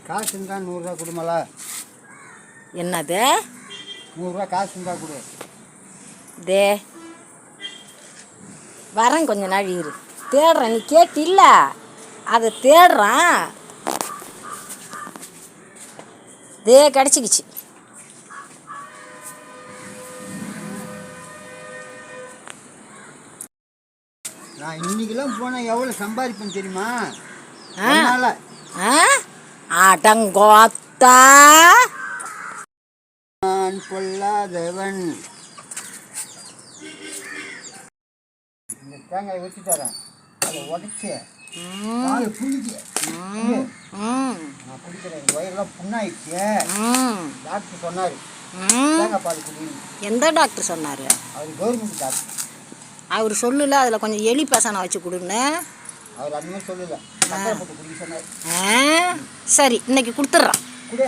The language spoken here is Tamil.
காசு இருந்தால் 100 ரூபா கொடுமலா. என்னது? 100 ரூபா காசு இருந்தால் கொடு. தே வரேன், கொஞ்ச நாள் இரு. தேடுறேன், நீ கேட்டில்ல, அதை தேடுறான். தே கிடச்சிக்கிச்சு. நான் இன்னைக்கெல்லாம் போனால் எவ்வளோ சம்பாதிப்பேன் தெரியுமா? அடங்கோத்தா, நான் பொல்லாதவன். இந்த தேங்காய் வச்சு தரேன், அதை உடச்சி பால் குடிக்க. நான் குடிக்கிறேன், எங்கள் வயிறெல்லாம் புண்ணாயிடுச்சு. டாக்டர் சொன்னார் தேங்காய் பால் குடிக்கணும். எந்த டாக்டர் சொன்னார்? அவர் கவர்மெண்ட் டாக்டர். அவர் சொல்லல அதில் கொஞ்சம் எலி பசனை வச்சு கொடுன்னு. அவர் அந்த மாதிரி சொல்லலை, சக்கரை போட்டு குடிக்க சொன்னார். சரி, இன்னைக்கு கொடுத்துட்றான். கூட